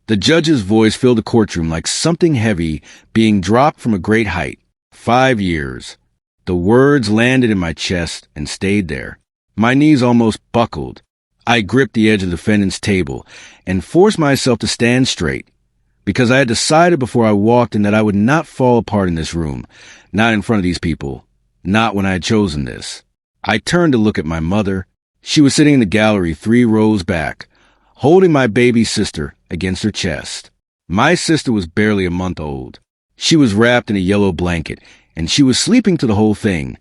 The judge's voice filled the courtroom like something heavy being dropped from a great height. 5 years. The words landed in my chest and stayed there. My knees almost buckled. I gripped the edge of the defendant's table and forced myself to stand straight, because I had decided before I walked in that I would not fall apart in this room, not in front of these people, not when I had chosen this. I turned to look at my mother. She was sitting in the gallery 3 rows back, holding my baby sister against her chest. My sister was barely a month old. She was wrapped in a yellow blanket, and she was sleeping through the whole thing,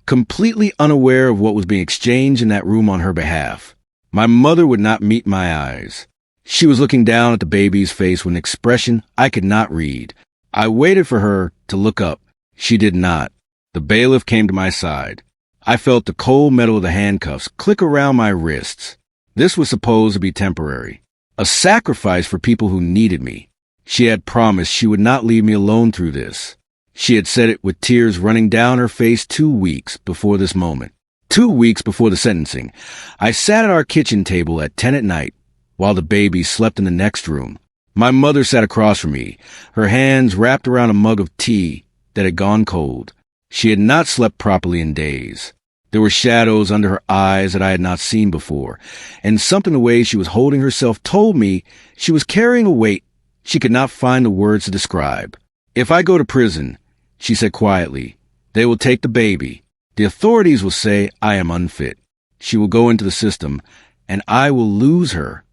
completely unaware of what was being exchanged in that room on her behalf. My mother would not meet my eyes. She was looking down at the baby's face with an expression I could not read. I waited for her to look up. She did not. The bailiff came to my side. I felt the cold metal of the handcuffs click around my wrists. This was supposed to be temporary, a sacrifice for people who needed me. She had promised she would not leave me alone through this. She had said it with tears running down her face 2 weeks before this moment. 2 weeks before the sentencing, I sat at our kitchen table at 10 at night while the baby slept in the next room. My mother sat across from me, her hands wrapped around a mug of tea that had gone cold. She had not slept properly in days. There were shadows under her eyes that I had not seen before, and something in the way she was holding herself told me she was carrying a weight she could not find the words to describe. "If I go to prison," she said quietly, "they will take the baby. The authorities will say I am unfit. She will go into the system, and I will lose her."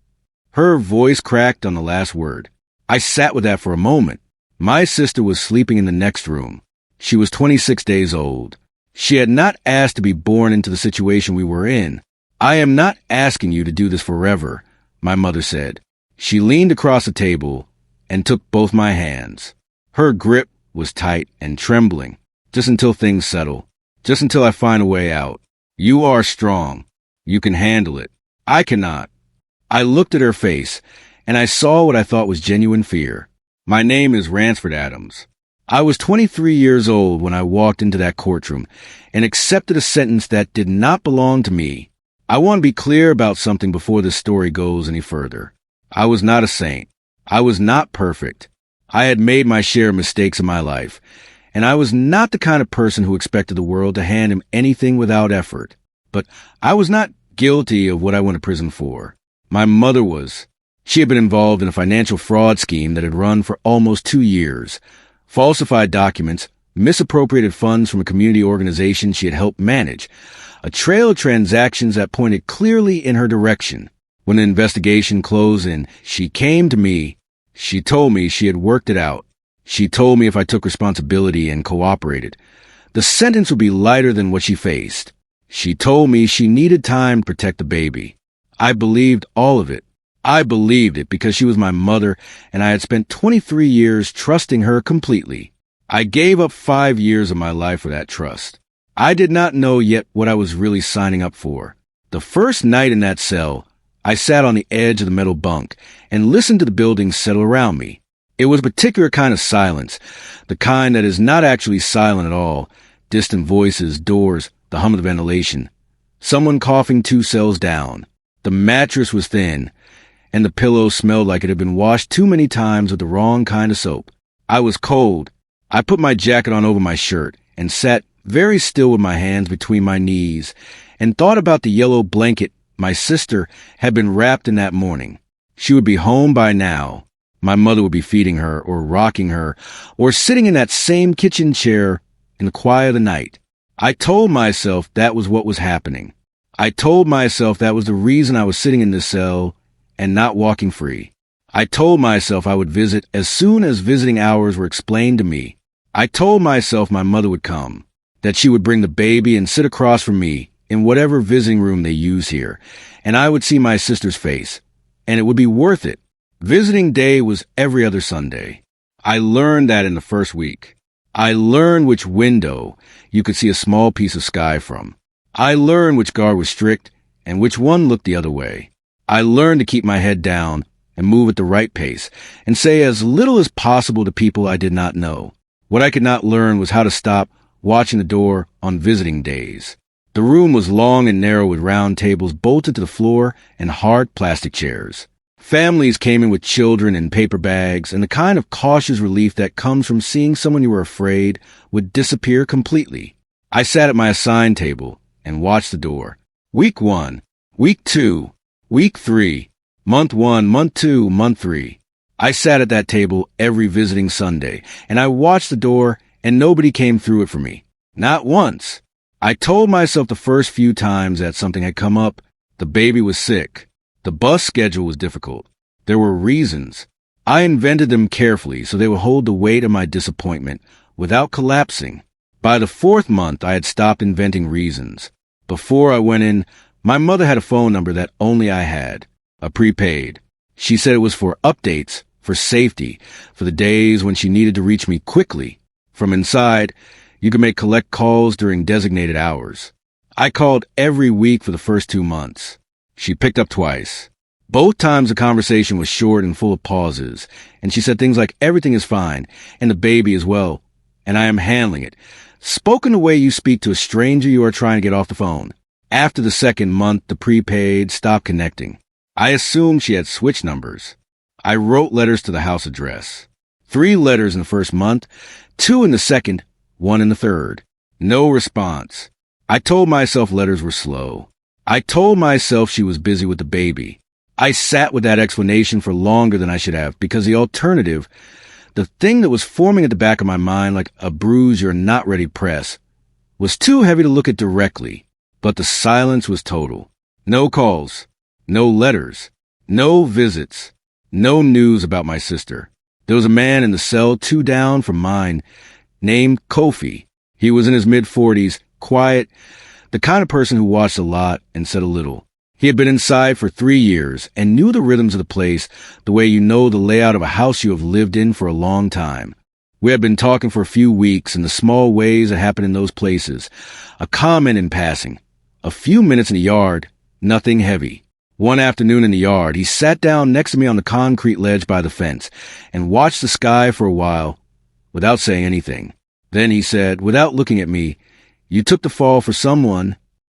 Her voice cracked on the last word. I sat with that for a moment. My sister was sleeping in the next room. She was 26 days old. She had not asked to be born into the situation we were in. "I am not asking you to do this forever," my mother said. She leaned across the table and took both my hands. Her grip was tight and trembling, just until things settle, just until I find a way out. "You are strong. You can handle it. I cannot." I looked at her face, and I saw what I thought was genuine fear. "My name is Ransford Adams. I was 23 years old when I walked into that courtroom and accepted a sentence that did not belong to me. I want to be clear about something before this story goes any further. I was not a saint. I was not perfect. I had made my share of mistakes in my life, and I was not the kind of person who expected the world to hand him anything without effort. But I was not guilty of what I went to prison for. My mother was. She had been involved in a financial fraud scheme that had run for almost 2 years. Falsified documents, misappropriated funds from a community organization she had helped manage, a trail of transactions that pointed clearly in her direction. When the investigation closed and she came to me, she told me she had worked it out. She told me if I took responsibility and cooperated, the sentence would be lighter than what she faced. She told me she needed time to protect the baby. I believed all of it. I believed it because she was my mother, and I had spent 23 years trusting her completely. I gave up 5 years of my life for that trust. I did not know yet what I was really signing up for. The first night in that cell, I sat on the edge of the metal bunk and listened to the building settle around me. It was a particular kind of silence, the kind that is not actually silent at all. Distant voices, doors, the hum of the ventilation. Someone coughing 2 cells down. The mattress was thin, and the pillow smelled like it had been washed too many times with the wrong kind of soap. I was cold. I put my jacket on over my shirt and sat very still with my hands between my knees and thought about the yellow blanket my sister had been wrapped in that morning. She would be home by now. My mother would be feeding her or rocking her or sitting in that same kitchen chair in the quiet of the night. I told myself that was what was happening. I told myself that was the reason I was sitting in this cell and not walking free. I told myself I would visit as soon as visiting hours were explained to me. I told myself my mother would come, that she would bring the baby and sit across from me in whatever visiting room they use here, and I would see my sister's face, and it would be worth it. Visiting day was every other Sunday. I learned that in the first week. I learned which window you could see a small piece of sky from. I learned which guard was strict and which one looked the other way. I learned to keep my head down and move at the right pace and say as little as possible to people I did not know. What I could not learn was how to stop watching the door on visiting days. The room was long and narrow with round tables bolted to the floor and hard plastic chairs. Families came in with children in paper bags, and the kind of cautious relief that comes from seeing someone you were afraid would disappear completely. I sat at my assigned table and watched the door. Week 1, Week 2, Week 3, Month 1, Month 2, Month 3. I sat at that table every visiting Sunday, and I watched the door, and nobody came through it for me. Not once. I told myself the first few times that something had come up, the baby was sick. The bus schedule was difficult. There were reasons. I invented them carefully so they would hold the weight of my disappointment without collapsing. By the 4th month, I had stopped inventing reasons. Before I went in, my mother had a phone number that only I had, a prepaid. She said it was for updates, for safety, for the days when she needed to reach me quickly. From inside, you could make collect calls during designated hours. I called every week for the first 2 months. She picked up twice. Both times the conversation was short and full of pauses, and she said things like, "Everything is fine, and the baby as well, and I am handling it," spoken the way you speak to a stranger you are trying to get off the phone. After the 2nd month, the prepaid stopped connecting. I assumed she had switched numbers. I wrote letters to the house address. 3 letters in the 1st month, 2 in the 2nd, 1 in the 3rd. No response. I told myself letters were slow. I told myself she was busy with the baby. I sat with that explanation for longer than I should have, because the alternative, the thing that was forming at the back of my mind like a bruise you're not ready to press, was too heavy to look at directly. But the silence was total. No calls, no letters, no visits, no news about my sister. There was a man in the cell 2 down from mine, named Kofi. He was in his mid-40s, quiet, the kind of person who watched a lot and said a little. He had been inside for 3 years and knew the rhythms of the place the way you know the layout of a house you have lived in for a long time. We had been talking for a few weeks in the small ways that happen in those places. A comment in passing. A few minutes in the yard, nothing heavy. One afternoon in the yard, he sat down next to me on the concrete ledge by the fence and watched the sky for a while without saying anything. Then he said, without looking at me, "You took the fall for someone."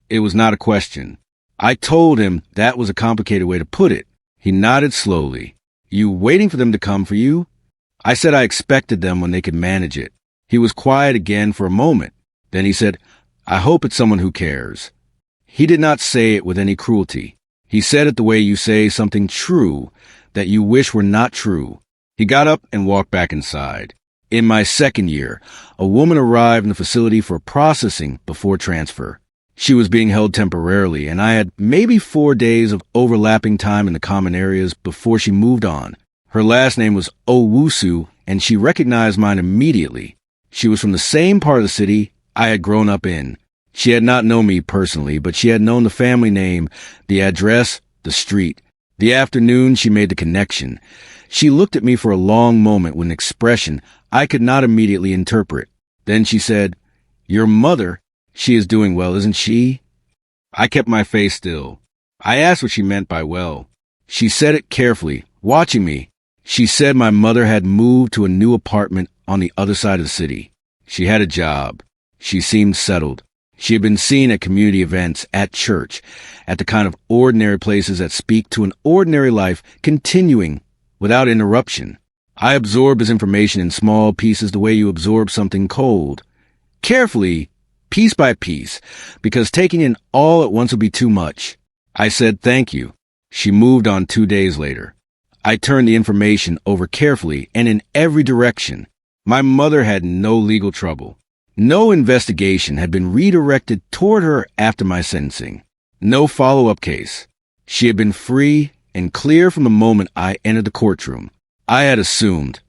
It was not a question. I told him that was a complicated way to put it. He nodded slowly. "You waiting for them to come for you?" I said I expected them when they could manage it. He was quiet again for a moment. Then he said, "I hope it's someone who cares." He did not say it with any cruelty. He said it the way you say something true that you wish were not true. He got up and walked back inside. In my 2nd year, a woman arrived in the facility for processing before transfer. She was being held temporarily, and I had maybe 4 days of overlapping time in the common areas before she moved on. Her last name was Owusu, and she recognized mine immediately. She was from the same part of the city I had grown up in. She had not known me personally, but she had known the family name, the address, the street. The afternoon she made the connection. She looked at me for a long moment with an expression I could not immediately interpret. Then she said, "Your mother, she is doing well, isn't she?" I kept my face still. I asked what she meant by well. She said it carefully, watching me. She said my mother had moved to a new apartment on the other side of the city. She had a job. She seemed settled. She had been seen at community events, at church, at the kind of ordinary places that speak to an ordinary life continuing without interruption. I absorbed this information in small pieces the way you absorb something cold. Carefully, piece by piece, because taking in all at once would be too much. I said thank you. She moved on 2 days later. I turned the information over carefully and in every direction. My mother had no legal trouble. No investigation had been redirected toward her after my sentencing. No follow-up case. She had been free and clear from the moment I entered the courtroom. I had assumed,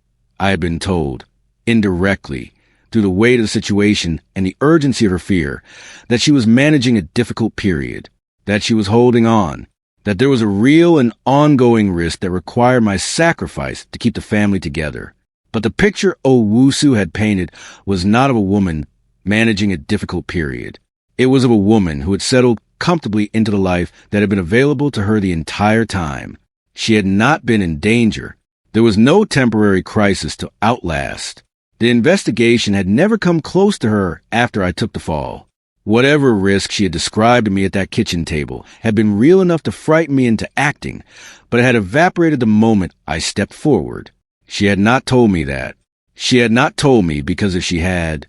I had been told, indirectly, through the weight of the situation and the urgency of her fear, that she was managing a difficult period, that she was holding on, that there was a real and ongoing risk that required my sacrifice to keep the family together. But the picture Owusu had painted was not of a woman managing a difficult period. It was of a woman who had settled comfortably into the life that had been available to her the entire time. She had not been in danger. There was no temporary crisis to outlast. The investigation had never come close to her after I took the fall. Whatever risk she had described to me at that kitchen table had been real enough to frighten me into acting, but it had evaporated the moment I stepped forward. She had not told me that. She had not told me because if she had,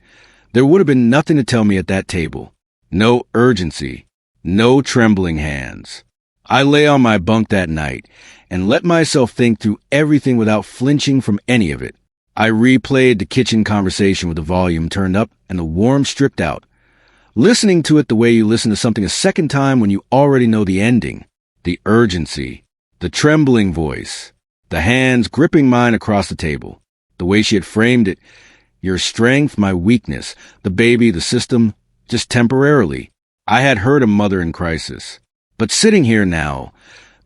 there would have been nothing to tell me at that table. No urgency. No trembling hands. I lay on my bunk that night and let myself think through everything without flinching from any of it. I replayed the kitchen conversation with the volume turned up and the warmth stripped out, listening to it the way you listen to something a second time when you already know the ending. The urgency, the trembling voice, the hands gripping mine across the table, the way she had framed it, your strength, my weakness, the baby, the system, just temporarily. I had heard a mother in crisis. But sitting here now,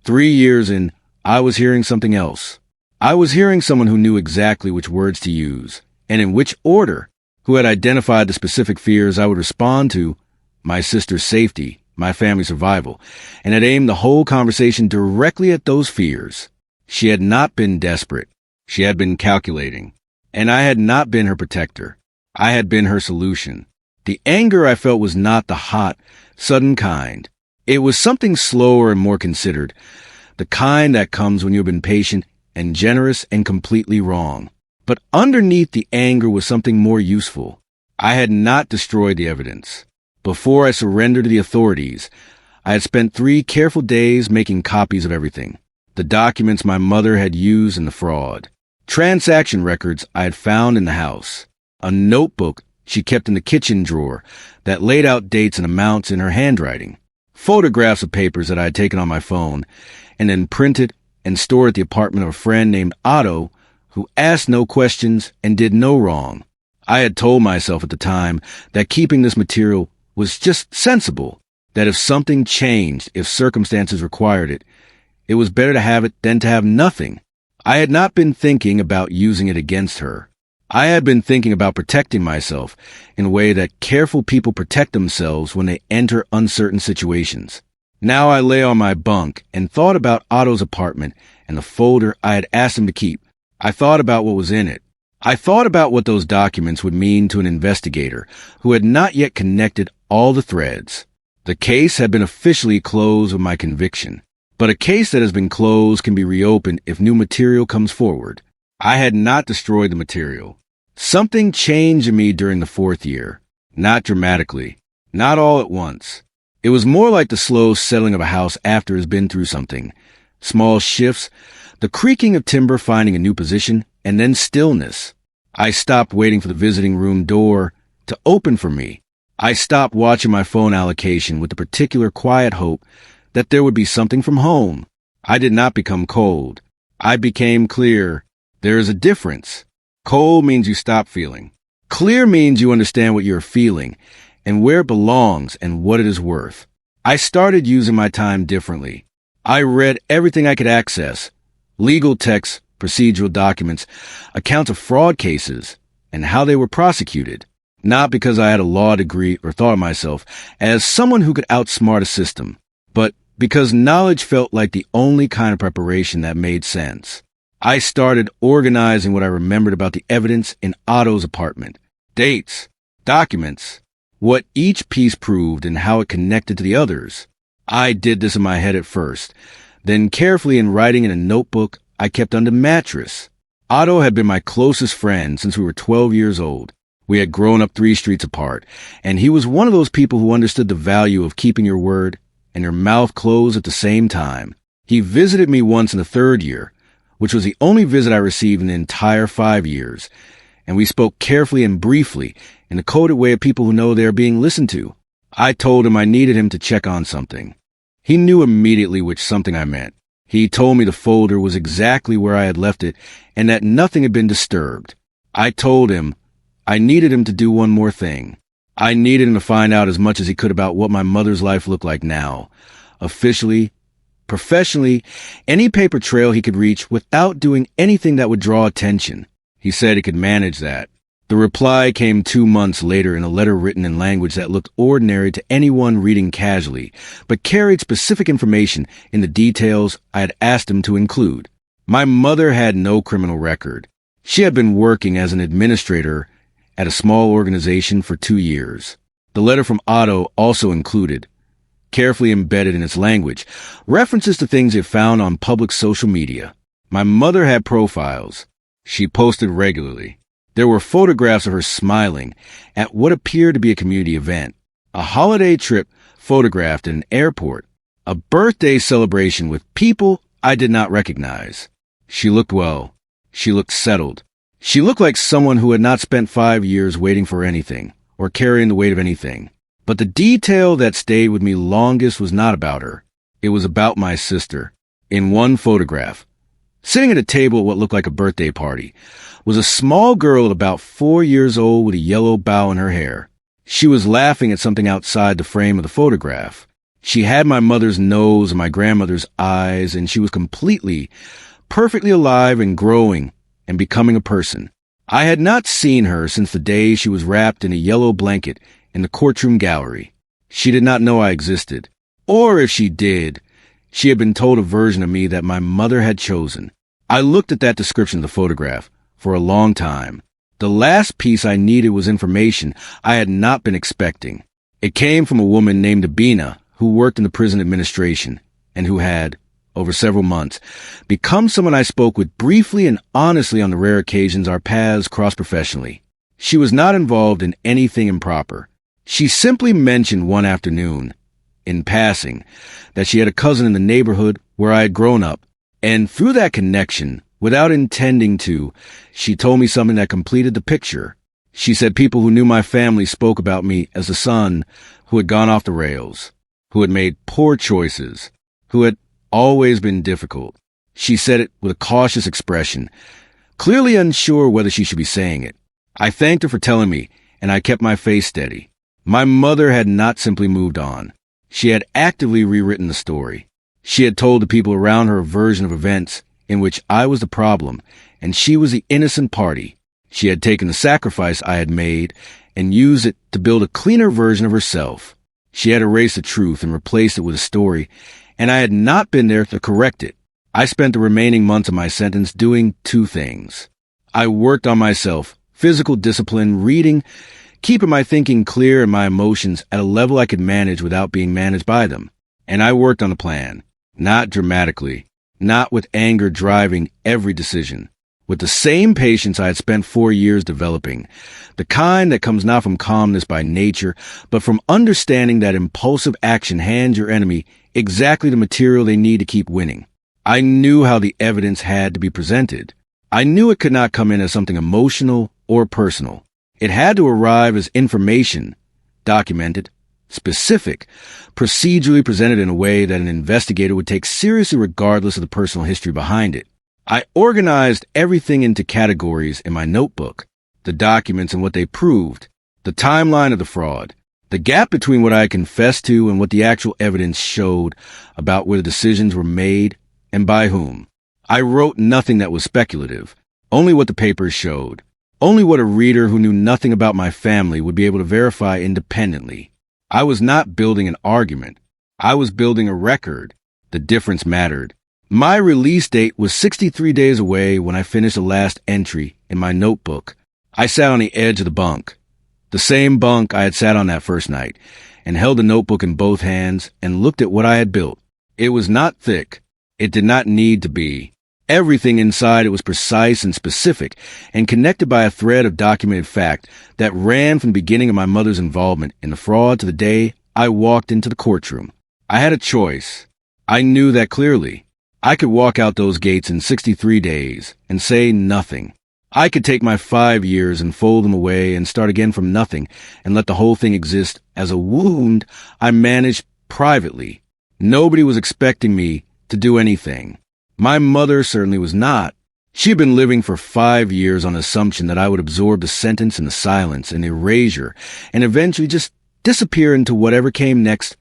3 years in, I was hearing something else. I was hearing someone who knew exactly which words to use, and in which order, who had identified the specific fears I would respond to, my sister's safety, my family's survival, and had aimed the whole conversation directly at those fears. She had not been desperate. She had been calculating. And I had not been her protector. I had been her solution. The anger I felt was not the hot, sudden kind. It was something slower and more considered, the kind that comes when you've been patient and generous and completely wrong. But underneath the anger was something more useful. I had not destroyed the evidence. Before I surrendered to the authorities, I had spent 3 careful days making copies of everything. The documents my mother had used in the fraud. Transaction records I had found in the house. A notebook she kept in the kitchen drawer that laid out dates and amounts in her handwriting. Photographs of papers that I had taken on my phone and then printed and stored at the apartment of a friend named Otto, who asked no questions and did no wrong. I had told myself at the time that keeping this material was just sensible, that if something changed, if circumstances required it, it was better to have it than to have nothing. I had not been thinking about using it against her. I had been thinking about protecting myself in a way that careful people protect themselves when they enter uncertain situations. Now I lay on my bunk and thought about Otto's apartment and the folder I had asked him to keep. I thought about what was in it. I thought about what those documents would mean to an investigator who had not yet connected all the threads. The case had been officially closed with my conviction, but a case that has been closed can be reopened if new material comes forward. I had not destroyed the material. Something changed in me during the 4th year. Not dramatically. Not all at once. It was more like the slow settling of a house after it has been through something. Small shifts, the creaking of timber finding a new position, and then stillness. I stopped waiting for the visiting room door to open for me. I stopped watching my phone allocation with the particular quiet hope that there would be something from home. I did not become cold. I became clear. There is a difference. Cold means you stop feeling. Clear means you understand what you're feeling and where it belongs and what it is worth. I started using my time differently. I read everything I could access. Legal texts, procedural documents, accounts of fraud cases, and how they were prosecuted. Not because I had a law degree or thought of myself as someone who could outsmart a system, but because knowledge felt like the only kind of preparation that made sense. I started organizing what I remembered about the evidence in Otto's apartment. Dates, documents, what each piece proved and how it connected to the others. I did this in my head at first, then carefully in writing in a notebook I kept under the mattress. Otto had been my closest friend since we were 12 years old. We had grown up 3 streets apart, and he was one of those people who understood the value of keeping your word and your mouth closed at the same time. He visited me once in the 3rd year, which was the only visit I received in the entire 5 years, and we spoke carefully and briefly in the coded way of people who know they are being listened to. I told him I needed him to check on something. He knew immediately which something I meant. He told me the folder was exactly where I had left it and that nothing had been disturbed. I told him I needed him to do one more thing. I needed him to find out as much as he could about what my mother's life looked like now. Officially, professionally, any paper trail he could reach without doing anything that would draw attention. He said he could manage that. The reply came 2 months later in a letter written in language that looked ordinary to anyone reading casually, but carried specific information in the details I had asked him to include. My mother had no criminal record. She had been working as an administrator at a small organization for 2 years. The letter from Otto also included, carefully embedded in its language, references to things it found on public social media. My mother had profiles. She posted regularly. There were photographs of her smiling at what appeared to be a community event, a holiday trip photographed at an airport, a birthday celebration with people I did not recognize. She looked well. She looked settled. She looked like someone who had not spent 5 years waiting for anything or carrying the weight of anything. But the detail that stayed with me longest was not about her. It was about my sister. In one photograph, sitting at a table at what looked like a birthday party, was a small girl about 4 years old with a yellow bow in her hair. She was laughing at something outside the frame of the photograph. She had my mother's nose and my grandmother's eyes, and she was completely, perfectly alive and growing and becoming a person. I had not seen her since the day she was wrapped in a yellow blanket in the courtroom gallery. She did not know I existed. Or if she did, she had been told a version of me that my mother had chosen. I looked at that description of the photograph for a long time. The last piece I needed was information I had not been expecting. It came from a woman named Abina, who worked in the prison administration and who had, over several months, become someone I spoke with briefly and honestly on the rare occasions our paths crossed professionally. She was not involved in anything improper. She simply mentioned one afternoon, in passing, that she had a cousin in the neighborhood where I had grown up, and through that connection, without intending to, she told me something that completed the picture. She said people who knew my family spoke about me as a son who had gone off the rails, who had made poor choices, who had always been difficult. She said it with a cautious expression, clearly unsure whether she should be saying it. I thanked her for telling me, and I kept my face steady. My mother had not simply moved on. She had actively rewritten the story. She had told the people around her a version of events in which I was the problem, and she was the innocent party. She had taken the sacrifice I had made and used it to build a cleaner version of herself. She had erased the truth and replaced it with a story, and I had not been there to correct it. I spent the remaining months of my sentence doing two things. I worked on myself, physical discipline, reading, keeping my thinking clear and my emotions at a level I could manage without being managed by them. And I worked on a plan, not dramatically, not with anger driving every decision, with the same patience I had spent 4 years developing, the kind that comes not from calmness by nature, but from understanding that impulsive action hands your enemy exactly the material they need to keep winning. I knew how the evidence had to be presented. I knew it could not come in as something emotional or personal. It had to arrive as information, documented, specific, procedurally presented in a way that an investigator would take seriously regardless of the personal history behind it. I organized everything into categories in my notebook, the documents and what they proved, the timeline of the fraud, the gap between what I confessed to and what the actual evidence showed about where the decisions were made and by whom. I wrote nothing that was speculative, only what the papers showed. Only what a reader who knew nothing about my family would be able to verify independently. I was not building an argument. I was building a record. The difference mattered. My release date was 63 days away when I finished the last entry in my notebook. I sat on the edge of the bunk, the same bunk I had sat on that first night, and held the notebook in both hands and looked at what I had built. It was not thick. It did not need to be. Everything inside it was precise and specific and connected by a thread of documented fact that ran from the beginning of my mother's involvement in the fraud to the day I walked into the courtroom. I had a choice. I knew that clearly. I could walk out those gates in 63 days and say nothing. I could take my 5 years and fold them away and start again from nothing and let the whole thing exist as a wound I managed privately. Nobody was expecting me to do anything. My mother certainly was not. She had been living for 5 years on the assumption that I would absorb the sentence and the silence and the erasure and eventually just disappear into whatever came next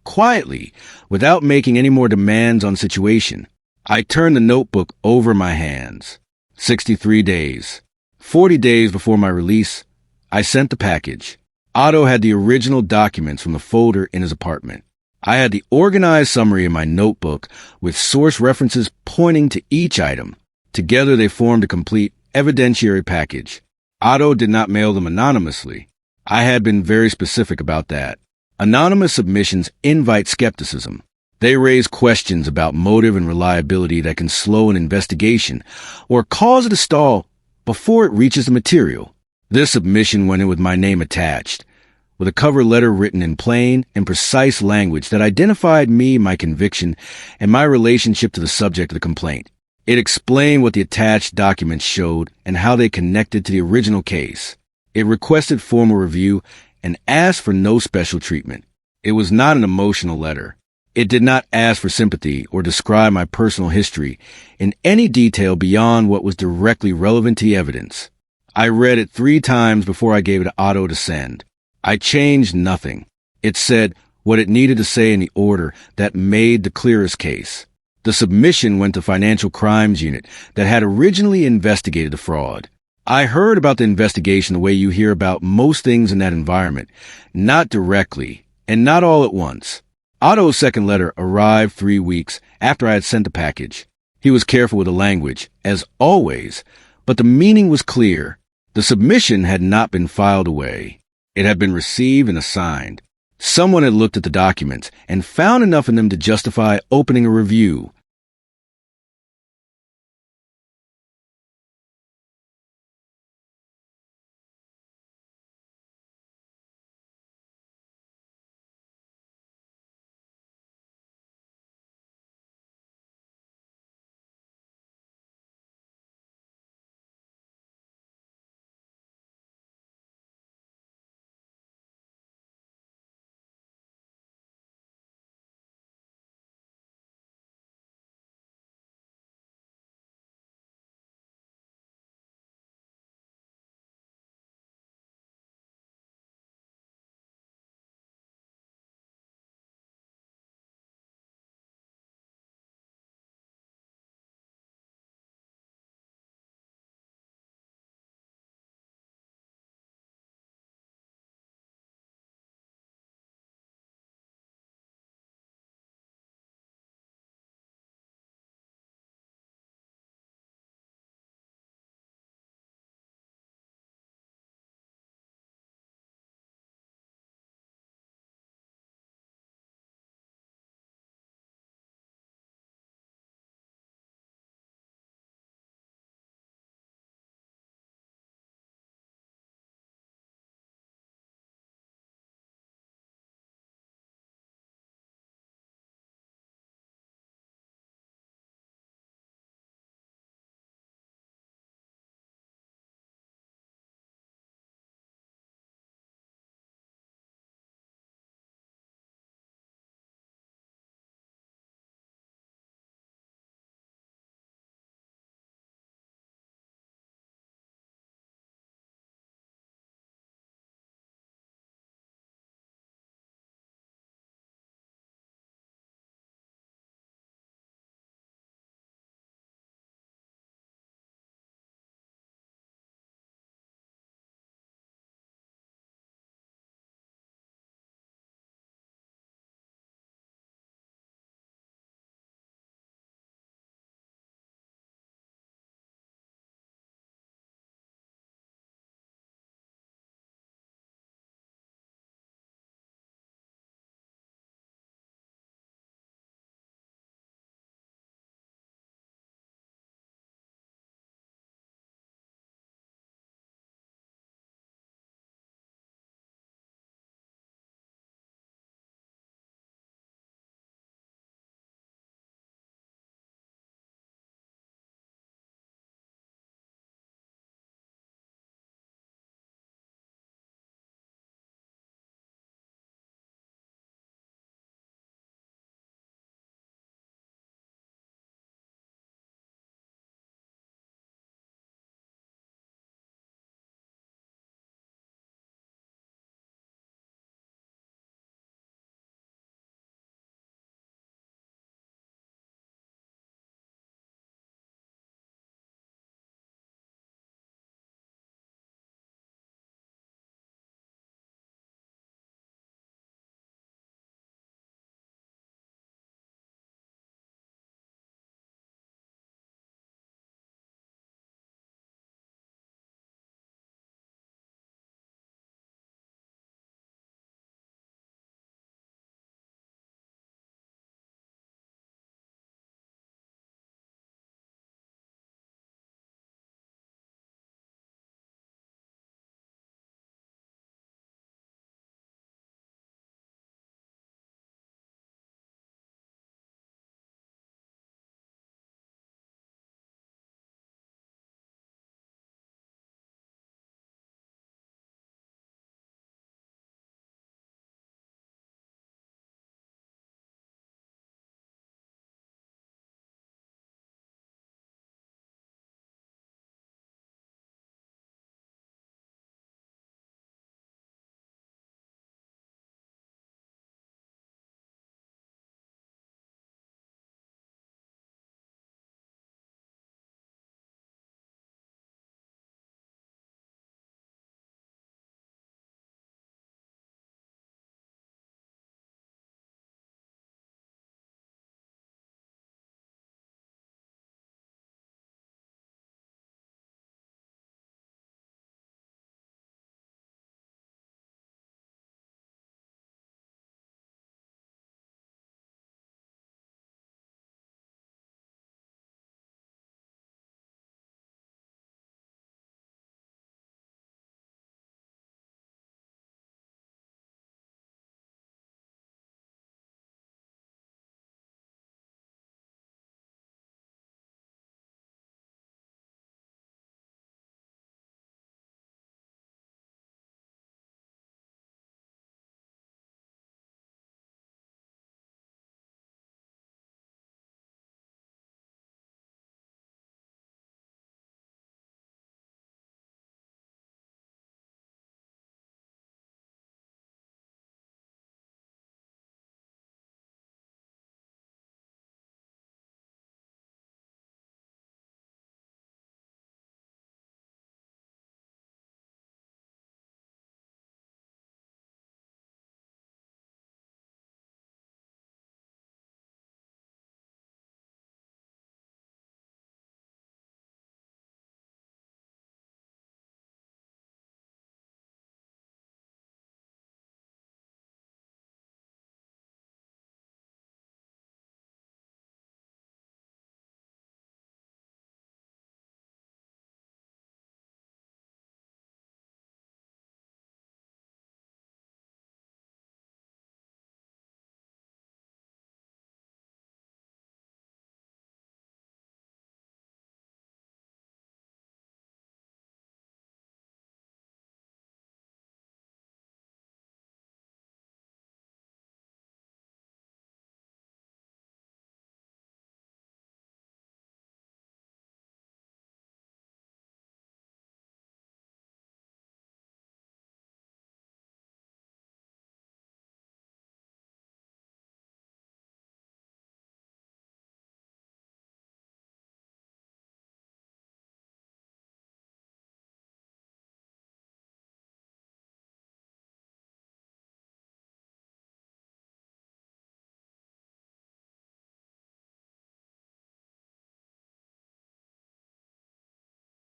quietly without making any more demands on the situation. I turned the notebook over my hands. 63 days. 40 days before my release, I sent the package. Otto had the original documents from the folder in his apartment. I had the organized summary in my notebook with source references pointing to each item. Together they formed a complete evidentiary package. Otto did not mail them anonymously. I had been very specific about that. Anonymous submissions invite skepticism. They raise questions about motive and reliability that can slow an investigation or cause it to stall before it reaches the material. This submission went in with my name attached, with a cover letter written in plain and precise language that identified me, my conviction, and my relationship to the subject of the complaint. It explained what the attached documents showed and how they connected to the original case. It requested formal review and asked for no special treatment. It was not an emotional letter. It did not ask for sympathy or describe my personal history in any detail beyond what was directly relevant to the evidence. I read it 3 times before I gave it to Otto to send. I changed nothing. It said what it needed to say in the order that made the clearest case. The submission went to Financial Crimes Unit that had originally investigated the fraud. I heard about the investigation the way you hear about most things in that environment, not directly and not all at once. Otto's second letter arrived 3 weeks after I had sent the package. He was careful with the language, as always, but the meaning was clear. The submission had not been filed away. It had been received and assigned. Someone had looked at the documents and found enough in them to justify opening a review.